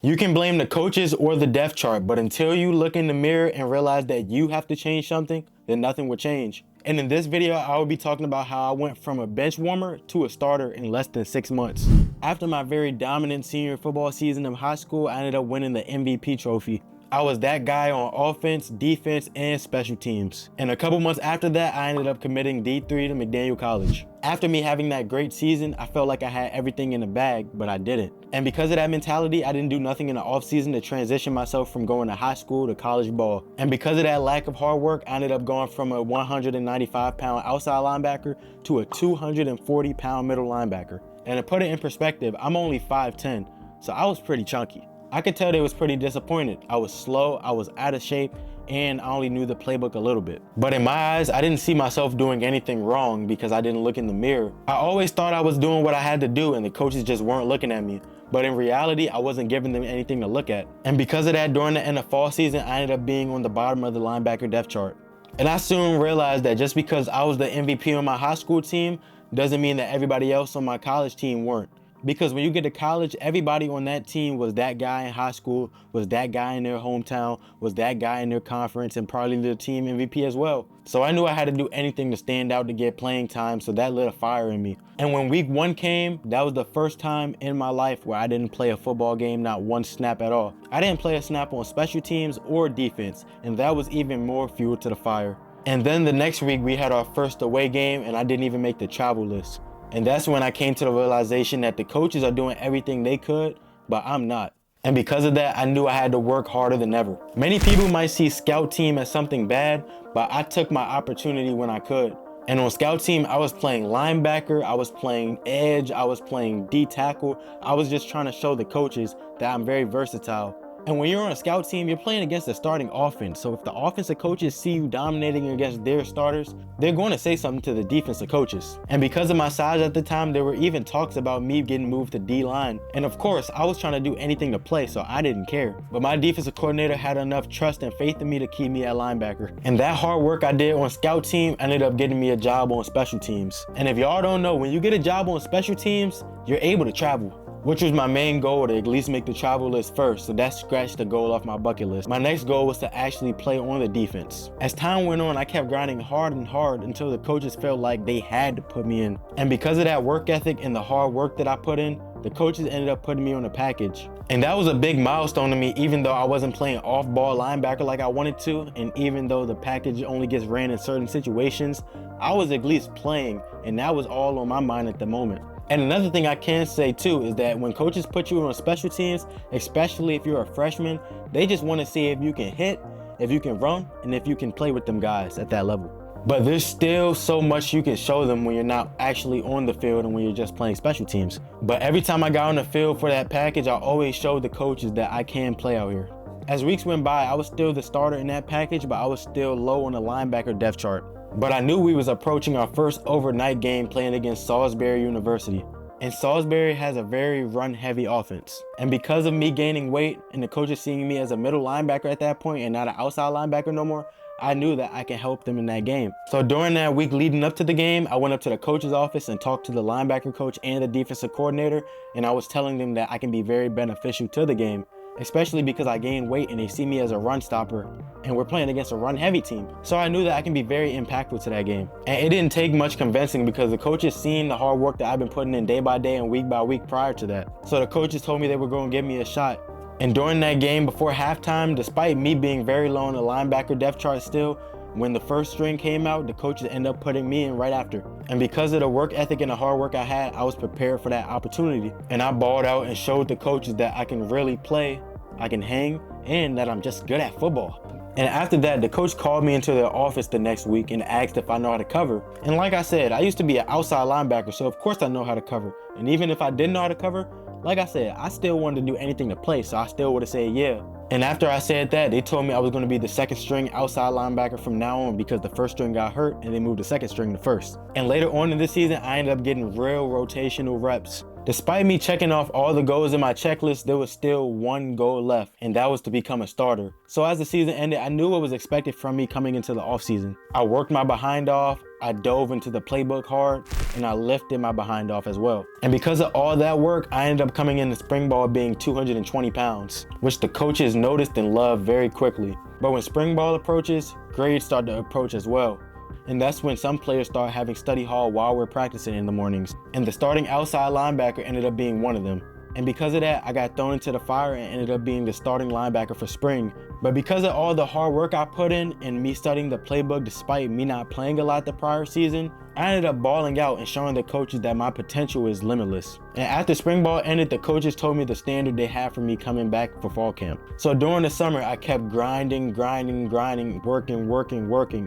You can blame the coaches or the depth chart, but until you look in the mirror and realize that you have to change something, then nothing will change. And in this video, I will be talking about how I went from a bench warmer to a starter in less than 6 months. After my very dominant senior football season in high school, I ended up winning the MVP trophy. I was that guy on offense, defense, and special teams. And a couple months after that, I ended up committing D3 to McDaniel College. After me having that great season, I felt like I had everything in the bag, but I didn't. And because of that mentality, I didn't do nothing in the offseason to transition myself from going to high school to college ball. And because of that lack of hard work, I ended up going from a 195-pound outside linebacker to a 240-pound middle linebacker. And to put it in perspective, I'm only 5'10", so I was pretty chunky. I could tell they was pretty disappointed. I was slow, I was out of shape, and I only knew the playbook a little bit. But in my eyes, I didn't see myself doing anything wrong because I didn't look in the mirror. I always thought I was doing what I had to do and the coaches just weren't looking at me. But in reality, I wasn't giving them anything to look at. And because of that, during the end of fall season, I ended up being on the bottom of the linebacker depth chart. And I soon realized that just because I was the MVP on my high school team doesn't mean that everybody else on my college team weren't. Because when you get to college, everybody on that team was that guy in high school, was that guy in their hometown, was that guy in their conference, and probably the team MVP as well. So I knew I had to do anything to stand out to get playing time, so that lit a fire in me. And when week 1 came, that was the first time in my life where I didn't play a football game, not one snap at all. I didn't play a snap on special teams or defense, and that was even more fuel to the fire. And then the next week, we had our first away game, and I didn't even make the travel list. And that's when I came to the realization that the coaches are doing everything they could, but I'm not. And because of that, I knew I had to work harder than ever. Many people might see scout team as something bad, but I took my opportunity when I could. And on scout team, I was playing linebacker, I was playing edge, I was playing D tackle. I was just trying to show the coaches that I'm very versatile. And when you're on a scout team, you're playing against the starting offense. So if the offensive coaches see you dominating against their starters, they're going to say something to the defensive coaches. And because of my size at the time, there were even talks about me getting moved to D-line. And of course, I was trying to do anything to play, so I didn't care. But my defensive coordinator had enough trust and faith in me to keep me at linebacker. And that hard work I did on scout team ended up getting me a job on special teams. And if y'all don't know, when you get a job on special teams, you're able to travel, which was my main goal, to at least make the travel list first, so that scratched the goal off my bucket list. My next goal was to actually play on the defense. As time went on, I kept grinding hard and hard until the coaches felt like they had to put me in. And because of that work ethic and the hard work that I put in, the coaches ended up putting me on a package. And that was a big milestone to me, even though I wasn't playing off-ball linebacker like I wanted to, and even though the package only gets ran in certain situations, I was at least playing, and that was all on my mind at the moment. And another thing I can say too is that when coaches put you on special teams, especially if you're a freshman, they just want to see if you can hit, if you can run, and if you can play with them guys at that level. But there's still so much you can show them when you're not actually on the field and when you're just playing special teams. But every time I got on the field for that package, I always showed the coaches that I can play out here. As weeks went by, I was still the starter in that package, but I was still low on the linebacker depth chart. But I knew we was approaching our first overnight game playing against Salisbury University. And Salisbury has a very run-heavy offense. And because of me gaining weight and the coaches seeing me as a middle linebacker at that point and not an outside linebacker no more, I knew that I can help them in that game. So during that week leading up to the game, I went up to the coach's office and talked to the linebacker coach and the defensive coordinator, and I was telling them that I can be very beneficial to the game, especially because I gained weight and they see me as a run stopper and we're playing against a run heavy team. So I knew that I can be very impactful to that game. And it didn't take much convincing because the coaches seen the hard work that I've been putting in day by day and week by week prior to that. So the coaches told me they were going to give me a shot. And during that game before halftime, despite me being very low on the linebacker depth chart still, when the first string came out, the coaches ended up putting me in right after. And because of the work ethic and the hard work I had, I was prepared for that opportunity. And I balled out and showed the coaches that I can really play, I can hang, and that I'm just good at football. And after that, the coach called me into their office the next week and asked if I know how to cover. And like I said, I used to be an outside linebacker, so of course I know how to cover. And even if I didn't know how to cover, like I said, I still wanted to do anything to play, so I still would have said yeah. And after I said that, they told me I was going to be the second string outside linebacker from now on because the first string got hurt and they moved the second string to first. And later on in this season, I ended up getting real rotational reps. Despite me checking off all the goals in my checklist, there was still one goal left, and that was to become a starter. So as the season ended, I knew what was expected from me coming into the offseason. I worked my behind off, I dove into the playbook hard, and I lifted my behind off as well. And because of all that work, I ended up coming in the spring ball being 220 pounds, which the coaches noticed and loved very quickly. But when spring ball approaches, grades start to approach as well. And that's when some players start having study hall while we're practicing in the mornings. And the starting outside linebacker ended up being one of them. And because of that, I got thrown into the fire and ended up being the starting linebacker for spring. But because of all the hard work I put in and me studying the playbook despite me not playing a lot the prior season, I ended up balling out and showing the coaches that my potential is limitless. And after spring ball ended, the coaches told me the standard they had for me coming back for fall camp. So during the summer, I kept grinding, working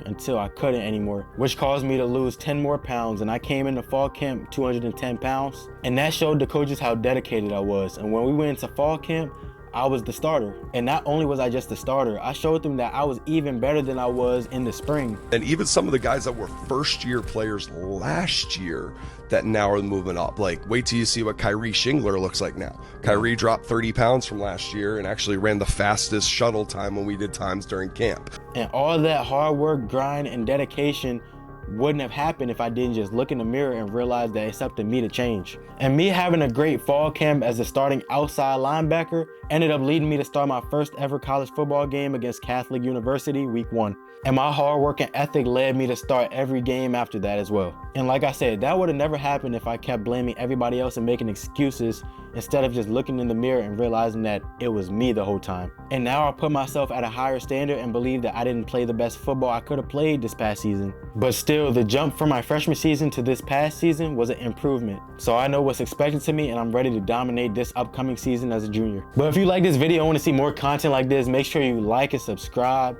until I couldn't anymore, which caused me to lose 10 more pounds. And I came into fall camp 210 pounds. And that showed the coaches how dedicated I was. And when we went into fall camp, I was the starter. And not only was I just the starter, I showed them that I was even better than I was in the spring. And even some of the guys that were first year players last year that now are moving up. Like, wait till you see what Kyreeshingler looks like now. Kyrie dropped 30 pounds from last year and actually ran the fastest shuttle time when we did times during camp. And all that hard work, grind, and dedication wouldn't have happened if I didn't just look in the mirror and realize that it's up to me to change. And me having a great fall camp as a starting outside linebacker ended up leading me to start my first ever college football game against Catholic University week 1. And my hard work and ethic led me to start every game after that as well. And like I said, that would have never happened if I kept blaming everybody else and making excuses instead of just looking in the mirror and realizing that it was me the whole time. And now I put myself at a higher standard and believe that I didn't play the best football I could have played this past season. But still, the jump from my freshman season to this past season was an improvement. So I know what's expected to me and I'm ready to dominate this upcoming season as a junior. But if you like this video and want to see more content like this, make sure you like and subscribe.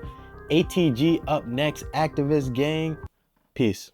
ATG up next, activist gang. Peace.